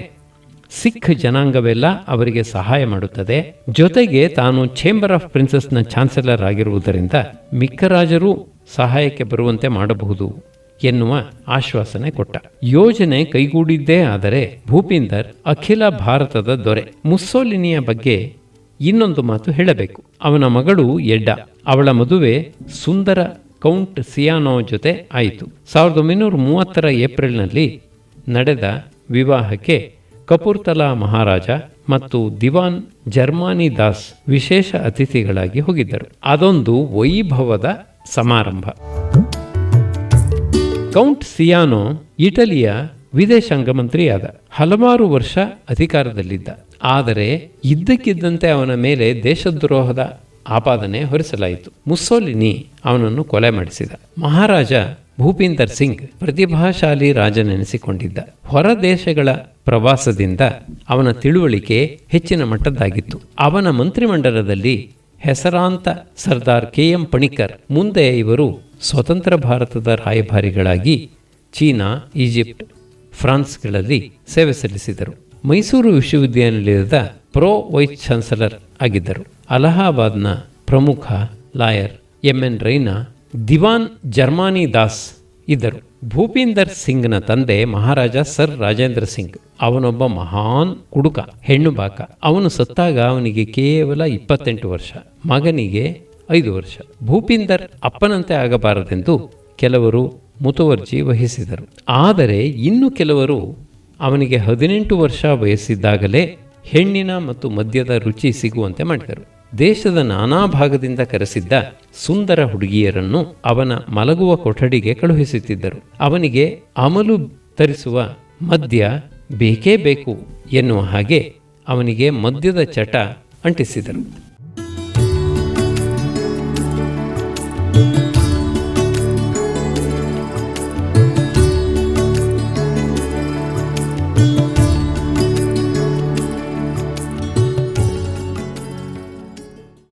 ಸಿಖ್ ಜನಾಂಗವೆಲ್ಲ ಅವರಿಗೆ ಸಹಾಯ ಮಾಡುತ್ತದೆ. ಜೊತೆಗೆ ತಾನು ಚೇಂಬರ್ ಆಫ್ ಪ್ರಿನ್ಸಸ್ನ ಚಾನ್ಸಲರ್ ಆಗಿರುವುದರಿಂದ ಮಿಕ್ಕ ರಾಜರೂ ಸಹಾಯಕ್ಕೆ ಬರುವಂತೆ ಮಾಡಬಹುದು ಎನ್ನುವ ಆಶ್ವಾಸನೆ ಕೊಟ್ಟ. ಯೋಜನೆ ಕೈಗೂಡಿದ್ದೇ ಆದರೆ ಭೂಪಿಂದರ್ ಅಖಿಲ ಭಾರತದ ದೊರೆ. ಮುಸ್ಸೋಲಿನಿಯ ಬಗ್ಗೆ ಇನ್ನೊಂದು ಮಾತು ಹೇಳಬೇಕು. ಅವನ ಮಗಳು ಎಡ್ಡ, ಅವಳ ಮದುವೆ ಸುಂದರ ಕೌಂಟ್ ಸಿಯಾನೋ ಜೊತೆ ಆಯಿತು. 1930 ಏಪ್ರಿಲ್ನಲ್ಲಿ ನಡೆದ ವಿವಾಹಕ್ಕೆ ಕಪೂರ್ತಲಾ ಮಹಾರಾಜ ಮತ್ತು ದಿವಾನ್ ಜರ್ಮಾನಿ ದಾಸ್ ವಿಶೇಷ ಅತಿಥಿಗಳಾಗಿ ಹೋಗಿದ್ದರು. ಅದೊಂದು ವೈಭವದ ಸಮಾರಂಭ. ಕೌಂಟ್ ಸಿಯಾನೋ ಇಟಲಿಯ ವಿದೇಶಾಂಗ ಮಂತ್ರಿಯಾದ. ಹಲವಾರು ವರ್ಷ ಅಧಿಕಾರದಲ್ಲಿದ್ದ. ಆದರೆ ಇದ್ದಕ್ಕಿದ್ದಂತೆ ಅವನ ಮೇಲೆ ದೇಶದ್ರೋಹದ ಆಪಾದನೆ ಹೊರಿಸಲಾಯಿತು. ಮುಸ್ಸೋಲಿನಿ ಅವನನ್ನು ಕೊಲೆ ಮಾಡಿಸಿದ. ಮಹಾರಾಜ ಭೂಪಿಂದರ್ ಸಿಂಗ್ ಪ್ರತಿಭಾಶಾಲಿ ರಾಜನೆನಿಸಿಕೊಂಡಿದ್ದ. ಹೊರ ದೇಶಗಳ ಪ್ರವಾಸದಿಂದ ಅವನ ತಿಳುವಳಿಕೆ ಹೆಚ್ಚಿನ ಮಟ್ಟದ್ದಾಗಿತ್ತು. ಅವನ ಮಂತ್ರಿಮಂಡಲದಲ್ಲಿ ಹೆಸರಾಂತ ಸರ್ದಾರ್ KM ಪಣಿಕ್ಕರ್. ಮುಂದೆ ಇವರು ಸ್ವತಂತ್ರ ಭಾರತದ ರಾಯಭಾರಿಗಳಾಗಿ ಚೀನಾ, ಈಜಿಪ್ಟ್, ಫ್ರಾನ್ಸ್ಗಳಲ್ಲಿ ಸೇವೆ ಸಲ್ಲಿಸಿದರು. ಮೈಸೂರು ವಿಶ್ವವಿದ್ಯಾನಿಲಯದ ವೈಸ್ ಚಾನ್ಸಲರ್ ಆಗಿದ್ದರು. ಅಲಹಾಬಾದ್ನ ಪ್ರಮುಖ ಲಾಯರ್ MN ರೈನಾ, ದಿವಾನ್ ಜರ್ಮಾನಿ ದಾಸ್ ಇದ್ದರು. ಭೂಪಿಂದರ್ ಸಿಂಗ್ನ ತಂದೆ ಮಹಾರಾಜ ಸರ್ ರಾಜೇಂದ್ರ ಸಿಂಗ್. ಅವನೊಬ್ಬ ಮಹಾನ್ ಕುಡುಕ, ಹೆಣ್ಣು ಬಾಕ. ಅವನು ಸತ್ತಾಗ ಅವನಿಗೆ ಕೇವಲ 28 ವರ್ಷ, ಮಗನಿಗೆ 5 ವರ್ಷ. ಭೂಪಿಂದರ್ ಅಪ್ಪನಂತೆ ಆಗಬಾರದೆಂದು ಕೆಲವರು ಮುತುವರ್ಜಿ ವಹಿಸಿದರು. ಆದರೆ ಇನ್ನು ಕೆಲವರು ಅವನಿಗೆ 18 ವರ್ಷ ವಯಸ್ಸಿದ್ದಾಗಲೇ ಹೆಣ್ಣಿನ ಮತ್ತು ಮದ್ಯದ ರುಚಿ ಸಿಗುವಂತೆ ಮಾಡಿದರು. ದೇಶದ ನಾನಾ ಭಾಗದಿಂದ ಕರೆಸಿದ್ದ ಸುಂದರ ಹುಡುಗಿಯರನ್ನು ಅವನ ಮಲಗುವ ಕೊಠಡಿಗೆ ಕಳುಹಿಸುತ್ತಿದ್ದರು. ಅವನಿಗೆ ಅಮಲು ತರಿಸುವ ಮದ್ಯ ಬೇಕೇ ಬೇಕು ಎನ್ನುವ ಹಾಗೆ ಅವನಿಗೆ ಮದ್ಯದ ಚಟ ಅಂಟಿಸಿದರು.